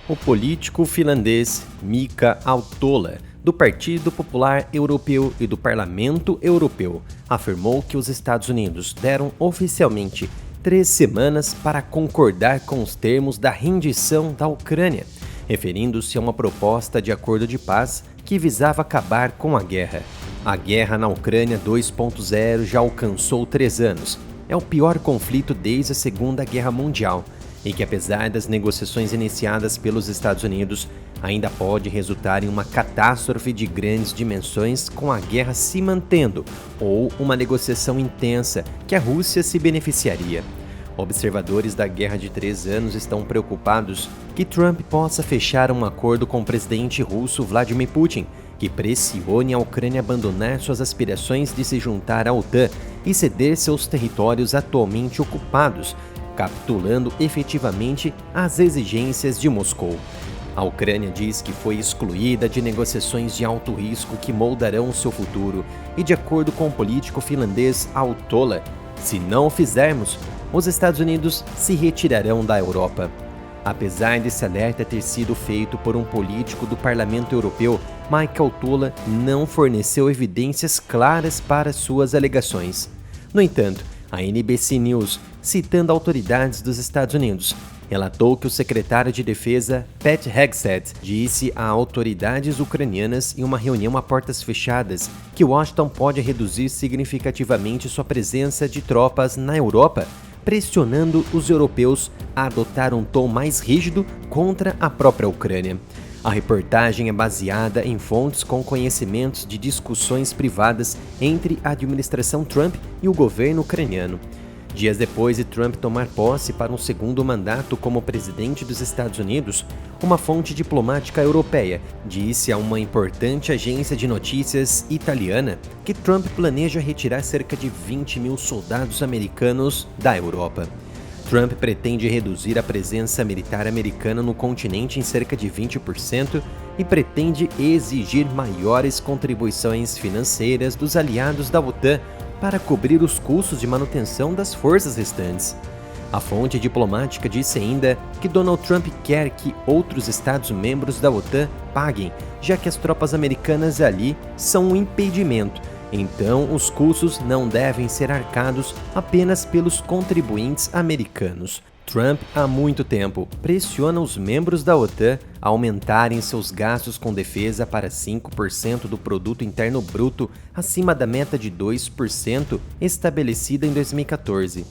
O político finlandês Mika Autola, do Partido Popular Europeu e do Parlamento Europeu, afirmou que os Estados Unidos deram oficialmente 3 semanas para concordar com os termos da rendição da Ucrânia, referindo-se a uma proposta de acordo de paz que visava acabar com a guerra. A guerra na Ucrânia 2.0 já alcançou 3 anos. É o pior conflito desde a Segunda Guerra Mundial, e que apesar das negociações iniciadas pelos Estados Unidos, ainda pode resultar em uma catástrofe de grandes dimensões com a guerra se mantendo, ou uma negociação intensa que a Rússia se beneficiaria. Observadores da Guerra de 3 anos estão preocupados que Trump possa fechar um acordo com o presidente russo Vladimir Putin, que pressione a Ucrânia a abandonar suas aspirações de se juntar à OTAN e ceder seus territórios atualmente ocupados, capitulando efetivamente às exigências de Moscou. A Ucrânia diz que foi excluída de negociações de alto risco que moldarão seu futuro e, de acordo com o político finlandês Autola, se não o fizermos, os Estados Unidos se retirarão da Europa. Apesar desse alerta ter sido feito por um político do Parlamento Europeu, Mika Autola não forneceu evidências claras para suas alegações. No entanto, a NBC News, citando autoridades dos Estados Unidos, relatou que o secretário de Defesa, Pete Hegseth, disse a autoridades ucranianas em uma reunião a portas fechadas que Washington pode reduzir significativamente sua presença de tropas na Europa, pressionando os europeus a adotar um tom mais rígido contra a própria Ucrânia. A reportagem é baseada em fontes com conhecimentos de discussões privadas entre a administração Trump e o governo ucraniano. Dias depois de Trump tomar posse para um segundo mandato como presidente dos Estados Unidos, uma fonte diplomática europeia disse a uma importante agência de notícias italiana que Trump planeja retirar cerca de 20 mil soldados americanos da Europa. Trump pretende reduzir a presença militar americana no continente em cerca de 20% e pretende exigir maiores contribuições financeiras dos aliados da OTAN para cobrir os custos de manutenção das forças restantes. A fonte diplomática disse ainda que Donald Trump quer que outros Estados-membros da OTAN paguem, já que as tropas americanas ali são um impedimento. Então, os custos não devem ser arcados apenas pelos contribuintes americanos. Trump, há muito tempo, pressiona os membros da OTAN a aumentarem seus gastos com defesa para 5% do produto interno bruto, acima da meta de 2% estabelecida em 2014.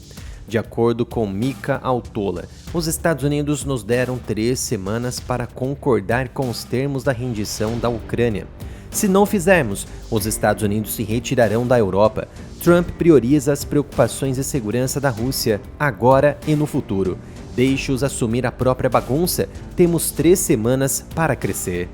De acordo com Mika Autola, os Estados Unidos nos deram 3 semanas para concordar com os termos da rendição da Ucrânia. Se não fizermos, os Estados Unidos se retirarão da Europa. Trump prioriza as preocupações de segurança da Rússia, agora e no futuro. Deixe-os assumir a própria bagunça. Temos 3 semanas para crescer.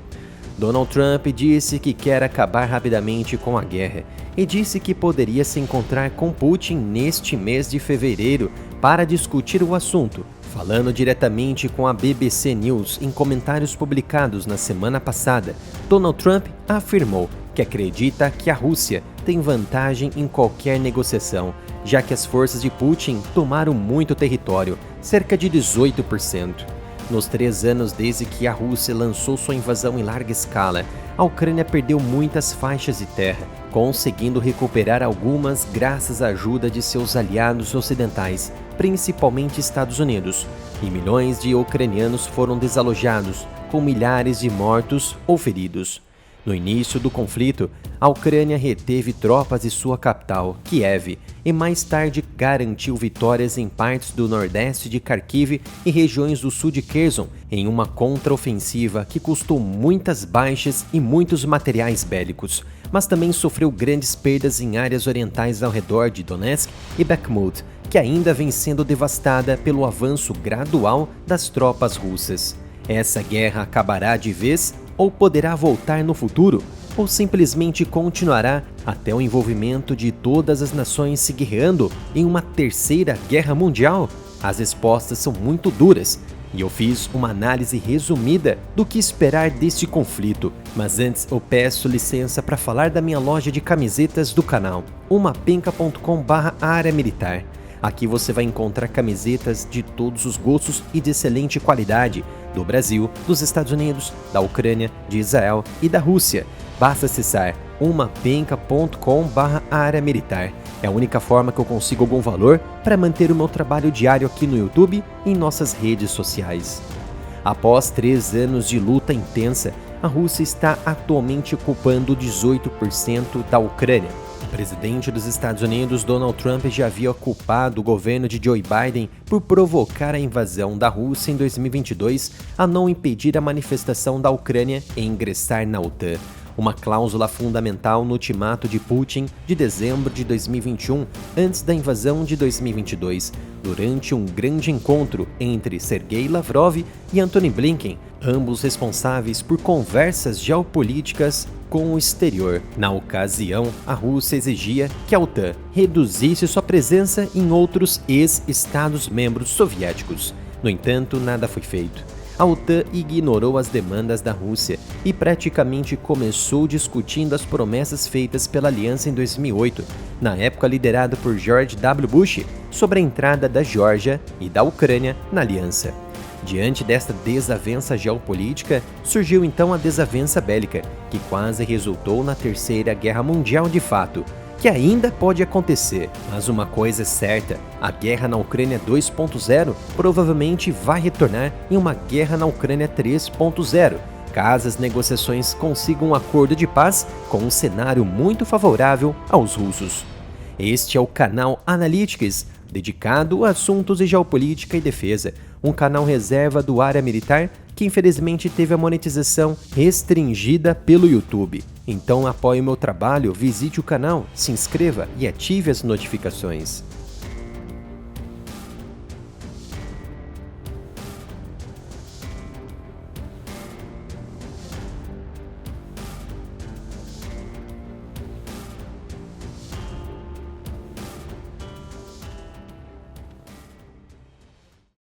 Donald Trump disse que quer acabar rapidamente com a guerra e disse que poderia se encontrar com Putin neste mês de fevereiro para discutir o assunto. Falando diretamente com a BBC News em comentários publicados na semana passada, Donald Trump afirmou que acredita que a Rússia tem vantagem em qualquer negociação, já que as forças de Putin tomaram muito território, cerca de 18%. Nos 3 anos desde que a Rússia lançou sua invasão em larga escala, a Ucrânia perdeu muitas faixas de terra, conseguindo recuperar algumas graças à ajuda de seus aliados ocidentais, principalmente Estados Unidos, e milhões de ucranianos foram desalojados, com milhares de mortos ou feridos. No início do conflito, a Ucrânia reteve tropas de sua capital, Kiev, e mais tarde garantiu vitórias em partes do nordeste de Kharkiv e regiões do sul de Kherson, em uma contraofensiva que custou muitas baixas e muitos materiais bélicos, mas também sofreu grandes perdas em áreas orientais ao redor de Donetsk e Bakhmut, que ainda vem sendo devastada pelo avanço gradual das tropas russas. Essa guerra acabará de vez ou poderá voltar no futuro? Ou simplesmente continuará até o envolvimento de todas as nações se guerreando em uma terceira guerra mundial? As respostas são muito duras e eu fiz uma análise resumida do que esperar deste conflito. Mas antes eu peço licença para falar da minha loja de camisetas do canal, umapenca.com/área militar. Aqui você vai encontrar camisetas de todos os gostos e de excelente qualidade, do Brasil, dos Estados Unidos, da Ucrânia, de Israel e da Rússia. Basta acessar umapenca.com/área militar. É a única forma que eu consigo algum valor para manter o meu trabalho diário aqui no YouTube e em nossas redes sociais. Após 3 anos de luta intensa, a Rússia está atualmente ocupando 18% da Ucrânia. O presidente dos Estados Unidos, Donald Trump, já havia culpado o governo de Joe Biden por provocar a invasão da Rússia em 2022 a não impedir a manifestação da Ucrânia em ingressar na OTAN. Uma cláusula fundamental no ultimato de Putin de dezembro de 2021, antes da invasão de 2022, durante um grande encontro entre Sergei Lavrov e Antony Blinken, ambos responsáveis por conversas geopolíticas com o exterior. Na ocasião, a Rússia exigia que a OTAN reduzisse sua presença em outros ex-Estados-membros soviéticos. No entanto, nada foi feito. A OTAN ignorou as demandas da Rússia e praticamente começou discutindo as promessas feitas pela aliança em 2008, na época liderada por George W. Bush, sobre a entrada da Geórgia e da Ucrânia na aliança. Diante desta desavença geopolítica, surgiu então a desavença bélica, que quase resultou na Terceira Guerra Mundial de fato, que ainda pode acontecer, mas uma coisa é certa, a guerra na Ucrânia 2.0 provavelmente vai retornar em uma guerra na Ucrânia 3.0, caso as negociações consigam um acordo de paz com um cenário muito favorável aos russos. Este é o canal Analytics, dedicado a assuntos de geopolítica e defesa, um canal reserva do Área Militar que infelizmente teve a monetização restringida pelo YouTube. Então apoie o meu trabalho, visite o canal, se inscreva e ative as notificações.